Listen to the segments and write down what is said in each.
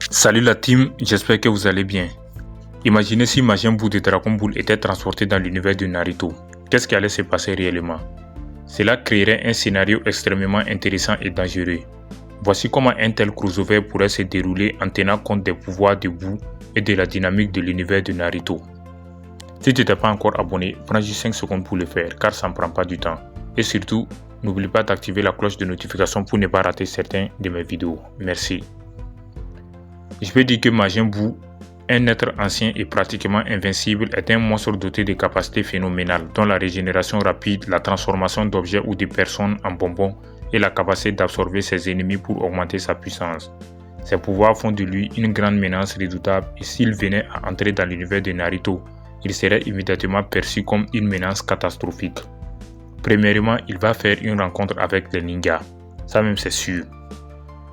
Salut la team, j'espère que vous allez bien. Imaginez si Majin Buu de Dragon Ball était transporté dans l'univers de Naruto. Qu'est-ce qui allait se passer réellement? Cela créerait un scénario extrêmement intéressant et dangereux. Voici comment un tel crossover pourrait se dérouler en tenant compte des pouvoirs de Buu et de la dynamique de l'univers de Naruto. Si tu n'es pas encore abonné, prends juste 5 secondes pour le faire car ça ne prend pas du temps. Et surtout, n'oublie pas d'activer la cloche de notification pour ne pas rater certains de mes vidéos. Merci. Je peux dire que Majin Buu, un être ancien et pratiquement invincible, est un monstre doté de capacités phénoménales dont la régénération rapide, la transformation d'objets ou de personnes en bonbons et la capacité d'absorber ses ennemis pour augmenter sa puissance. Ses pouvoirs font de lui une grande menace redoutable et s'il venait à entrer dans l'univers de Naruto, il serait immédiatement perçu comme une menace catastrophique. Premièrement, il va faire une rencontre avec les ninjas, ça même c'est sûr.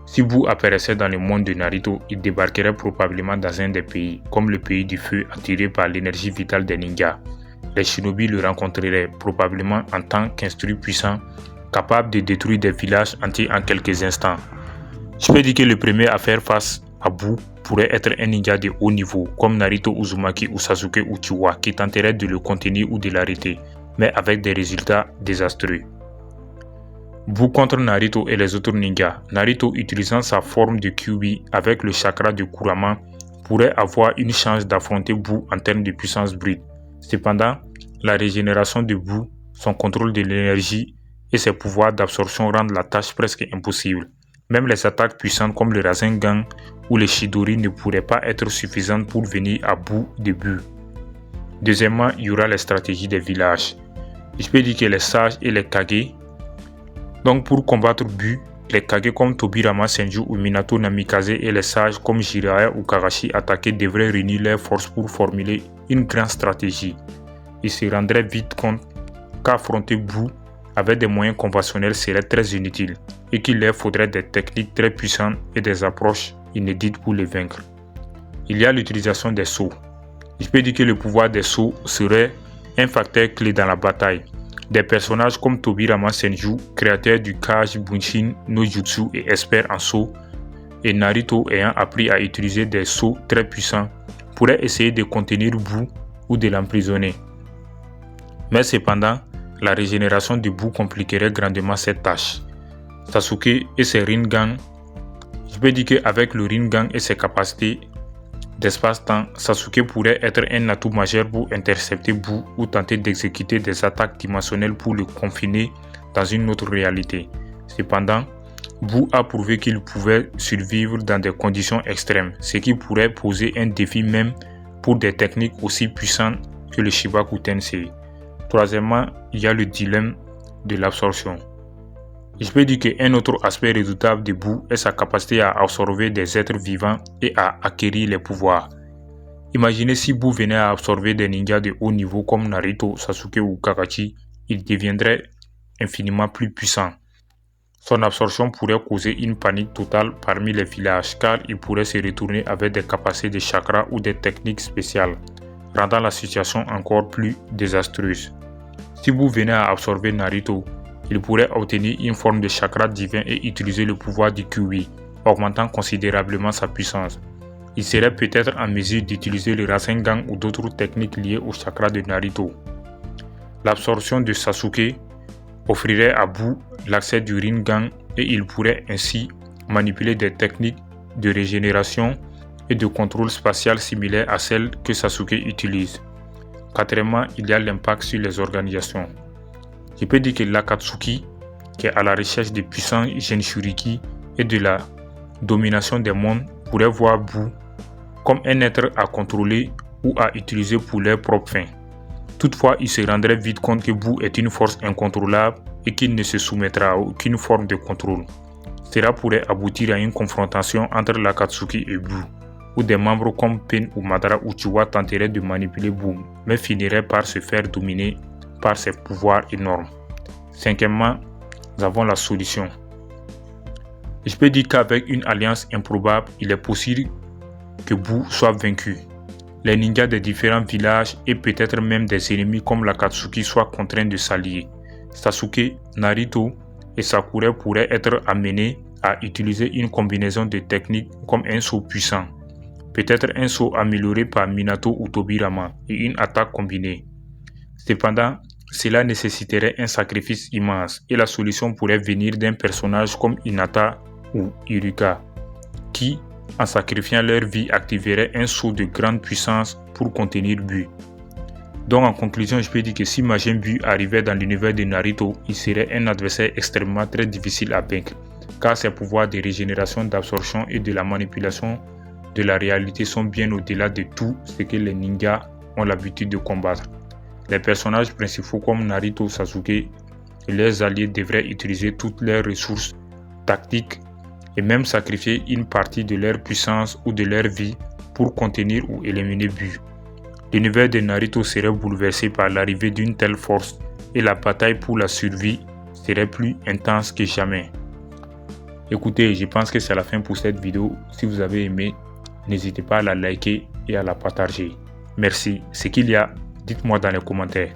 Si Buu apparaissait dans le monde de Naruto, il débarquerait probablement dans un des pays, comme le pays du feu attiré par l'énergie vitale des ninjas. Les shinobi le rencontreraient probablement en tant qu'instru puissant, capable de détruire des villages entiers en quelques instants. Je peux dire que le premier à faire face à Buu pourrait être un ninja de haut niveau, comme Naruto Uzumaki ou Sasuke Uchiwa, qui tenterait de le contenir ou de l'arrêter, mais avec des résultats désastreux. Buu contre Naruto et les autres ninjas. Naruto, utilisant sa forme de Kyuubi avec le chakra de Kurama, pourrait avoir une chance d'affronter Buu en termes de puissance brute. Cependant, la régénération de Buu, son contrôle de l'énergie et ses pouvoirs d'absorption rendent la tâche presque impossible. Même les attaques puissantes comme le Rasengan ou le Chidori ne pourraient pas être suffisantes pour venir à bout de Buu. Deuxièmement, il y aura les stratégies des villages. Je peux dire que les sages et les Kage. Donc pour combattre Buu, les Kage comme Tobirama Senju ou Minato Namikaze et les sages comme Jiraiya ou Kakashi attaqués devraient réunir leurs forces pour formuler une grande stratégie. Ils se rendraient vite compte qu'affronter Buu avec des moyens conventionnels serait très inutile et qu'il leur faudrait des techniques très puissantes et des approches inédites pour les vaincre. Il y a l'utilisation des sauts. Je peux dire que le pouvoir des sauts serait un facteur clé dans la bataille. Des personnages comme Tobirama Senju, créateur du Kage Bunshin no Jutsu et expert en saut, et Naruto ayant appris à utiliser des sauts très puissants, pourraient essayer de contenir Buu ou de l'emprisonner. Mais cependant, la régénération de Buu compliquerait grandement cette tâche. Sasuke et ses Rinnegan. Je peux dire qu'avec le Rinnegan et ses capacités d'espace-temps, Sasuke pourrait être un atout majeur pour intercepter Buu ou tenter d'exécuter des attaques dimensionnelles pour le confiner dans une autre réalité. Cependant, Buu a prouvé qu'il pouvait survivre dans des conditions extrêmes, ce qui pourrait poser un défi même pour des techniques aussi puissantes que le Shibaku Tensei. Troisièmement, il y a le dilemme de l'absorption. Je peux dire qu'un autre aspect redoutable de Buu est sa capacité à absorber des êtres vivants et à acquérir les pouvoirs. Imaginez si Buu venait à absorber des ninjas de haut niveau comme Naruto, Sasuke ou Kakashi, il deviendrait infiniment plus puissant. Son absorption pourrait causer une panique totale parmi les villages car il pourrait se retourner avec des capacités de chakra ou des techniques spéciales, rendant la situation encore plus désastreuse. Si Buu venait à absorber Naruto, il pourrait obtenir une forme de chakra divin et utiliser le pouvoir du Kyuubi, augmentant considérablement sa puissance. Il serait peut-être en mesure d'utiliser le Rasengan ou d'autres techniques liées au chakra de Naruto. L'absorption de Sasuke offrirait à Buu l'accès du Rinnegan et il pourrait ainsi manipuler des techniques de régénération et de contrôle spatial similaires à celles que Sasuke utilise. Quatrièmement, il y a l'impact sur les organisations. Je peux dire que l'Akatsuki, qui est à la recherche de puissants Jinchuriki et de la domination des mondes, pourrait voir Buu comme un être à contrôler ou à utiliser pour leurs propres fins. Toutefois, il se rendrait vite compte que Buu est une force incontrôlable et qu'il ne se soumettra à aucune forme de contrôle. Cela pourrait aboutir à une confrontation entre l'Akatsuki et Buu, où des membres comme Pain ou Madara Uchiwa tenteraient de manipuler Buu, mais finiraient par se faire dominer par ses pouvoirs énormes. Cinquièmement, nous avons la solution. Je peux dire qu'avec une alliance improbable, il est possible que Buu soit vaincu. Les ninjas des différents villages et peut-être même des ennemis comme l'Akatsuki soient contraints de s'allier. Sasuke, Naruto et Sakura pourraient être amenés à utiliser une combinaison de techniques comme un saut puissant, peut-être un saut amélioré par Minato ou Tobirama et une attaque combinée. Cependant, cela nécessiterait un sacrifice immense et la solution pourrait venir d'un personnage comme Hinata ou Iruka, qui, en sacrifiant leur vie, activerait un saut de grande puissance pour contenir Buu. Donc en conclusion, je peux dire que si Majin Buu arrivait dans l'univers de Naruto, il serait un adversaire extrêmement très difficile à vaincre, car ses pouvoirs de régénération, d'absorption et de la manipulation de la réalité sont bien au-delà de tout ce que les ninjas ont l'habitude de combattre. Les personnages principaux comme Naruto, Sasuke et leurs alliés devraient utiliser toutes leurs ressources tactiques et même sacrifier une partie de leur puissance ou de leur vie pour contenir ou éliminer Buu. L'univers de Naruto serait bouleversé par l'arrivée d'une telle force et la bataille pour la survie serait plus intense que jamais. Écoutez, je pense que c'est la fin pour cette vidéo. Si vous avez aimé, n'hésitez pas à la liker et à la partager. Merci. Ce qu'il y a, dites-moi dans les commentaires.